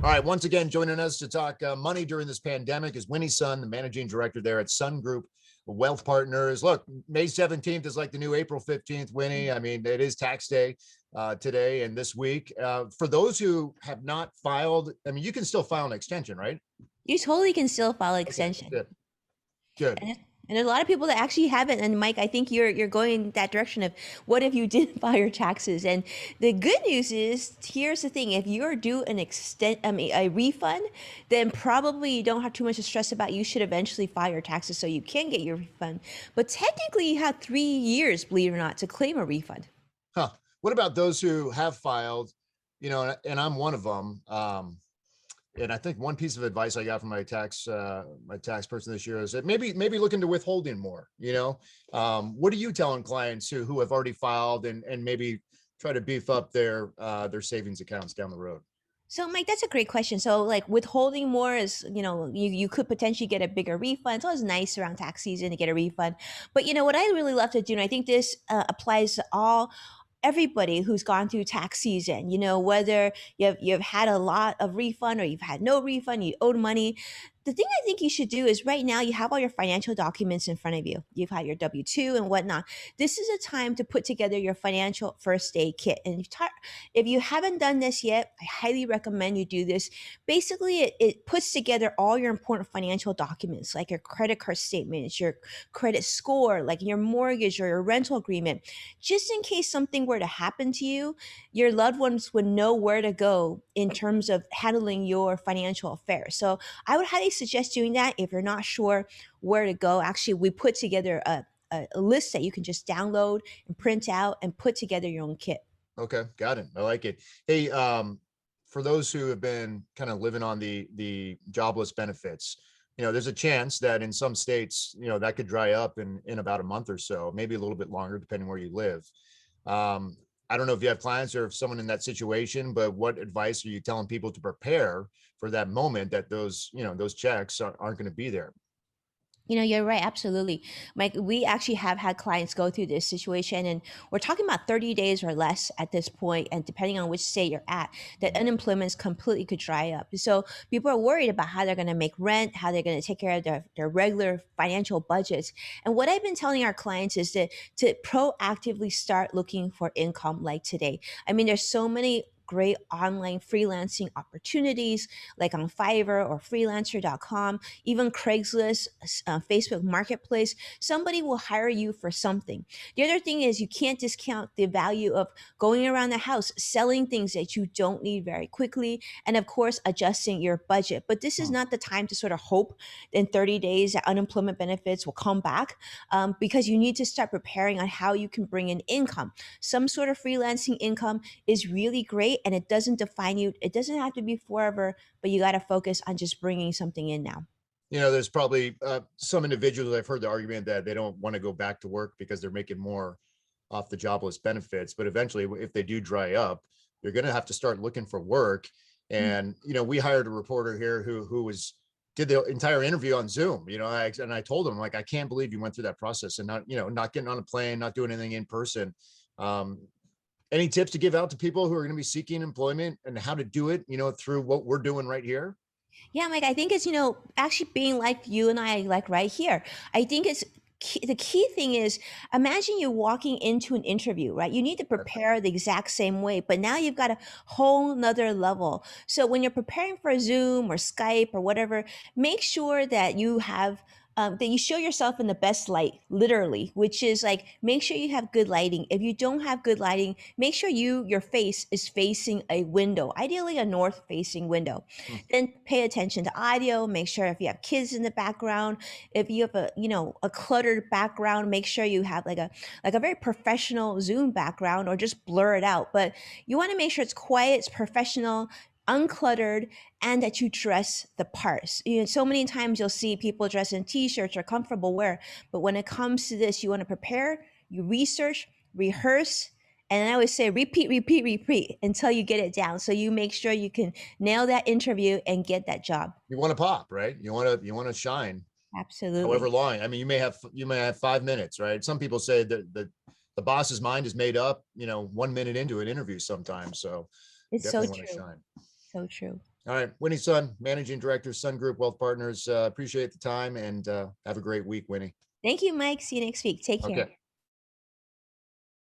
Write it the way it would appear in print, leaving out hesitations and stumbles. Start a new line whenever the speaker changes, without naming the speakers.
All right. Once again, joining us to talk money during this pandemic is Winnie Sun, the managing director there at Sun Group Wealth Partners. Look, May 17th is like the new April 15th, Winnie. I mean, it is tax day today and this week. For those who have not filed, I mean, you can still file an extension, right?
You totally can still file
Okay,
extension.
good, good.
And there's a lot of people that actually haven't. And Mike, I think you're going that direction of what if you didn't file your taxes? And the good news is, here's the thing: if you're due a refund, then probably you don't have too much to stress about. You should eventually file your taxes so you can get your refund. But technically, you have 3 years, believe it or not, to claim a refund.
Huh. What about those who have filed, and I'm one of them. And I think one piece of advice I got from my tax person this year is that maybe look into withholding more. What are you telling clients who have already filed and maybe try to beef up their savings accounts down the road?
So, Mike, that's a great question. So, like, withholding more is, you could potentially get a bigger refund. It's always nice around tax season to get a refund. But, what I really love to do, and I think this applies to everybody who's gone through tax season, whether you've had a lot of refund or you've had no refund, you owed money. The thing I think you should do is right now you have all your financial documents in front of you. You've had your W-2 and whatnot. This is a time to put together your financial first aid kit. And if you haven't done this yet, I highly recommend you do this. Basically, it puts together all your important financial documents, like your credit card statements, your credit score, like your mortgage or your rental agreement, just in case something were to happen to you, your loved ones would know where to go in terms of handling your financial affairs. So I would highly suggest doing that if you're not sure where to go. Actually, we put together a list that you can just download and print out and put together your own kit.
Okay, got it. I like it. Hey, for those who have been kind of living on the jobless benefits, there's a chance that in some states, that could dry up in about a month or so, maybe a little bit longer, depending where you live. I don't know if you have clients or if someone in that situation, but what advice are you telling people to prepare for that moment that those checks aren't going to be there?
You're right. Absolutely. Mike, we actually have had clients go through this situation, and we're talking about 30 days or less at this point, and depending on which state you're at, that unemployment completely could dry up. So people are worried about how they're going to make rent, how they're going to take care of their regular financial budgets. And what I've been telling our clients is to proactively start looking for income like today. I mean, there's so many great online freelancing opportunities like on Fiverr or freelancer.com, even Craigslist, Facebook Marketplace. Somebody will hire you for something. The other thing is you can't discount the value of going around the house, selling things that you don't need very quickly, and of course, adjusting your budget. But this is not the time to sort of hope in 30 days that unemployment benefits will come back, because you need to start preparing on how you can bring in income. Some sort of freelancing income is really great and it doesn't define you. It doesn't have to be forever, but you got to focus on just bringing something in now.
There's probably some individuals, I've heard the argument that they don't want to go back to work because they're making more off the jobless benefits. But eventually, if they do dry up, you're going to have to start looking for work. And, we hired a reporter here who did the entire interview on Zoom, and I told him, like, I can't believe you went through that process and not getting on a plane, not doing anything in person. Any tips to give out to people who are going to be seeking employment and how to do it, through what we're doing right here?
Yeah, Mike, I think it's, actually being like you and I, like right here. I think the key thing is, imagine you walking into an interview, right? You need to prepare the exact same way, but now you've got a whole nother level. So when you're preparing for Zoom or Skype or whatever, make sure that you have that you show yourself in the best light, literally, which is like, make sure you have good lighting. If you don't have good lighting, make sure your face is facing a window, ideally a north facing window. Then pay attention to audio, make sure if you have kids in the background, if you have a cluttered background, make sure you have like a very professional Zoom background or just blur it out. But you want to make sure it's quiet, it's professional, uncluttered, and that you dress the parts. So many times you'll see people dress in t-shirts or comfortable wear, but when it comes to this, you want to prepare, you research, rehearse, and I always say repeat, repeat, repeat until you get it down. So you make sure you can nail that interview and get that job.
You want to pop, right? You want to shine, however
Absolutely.
long. I mean, you may have 5 minutes, right? Some people say that the boss's mind is made up, 1 minute into an interview sometimes. So
It's so
definitely want to
true.
shine.
So true.
All right. Winnie Sun, Managing Director, Sun Group Wealth Partners. Appreciate the time and have a great week, Winnie.
Thank you, Mike. See you next week. Take care.
Okay.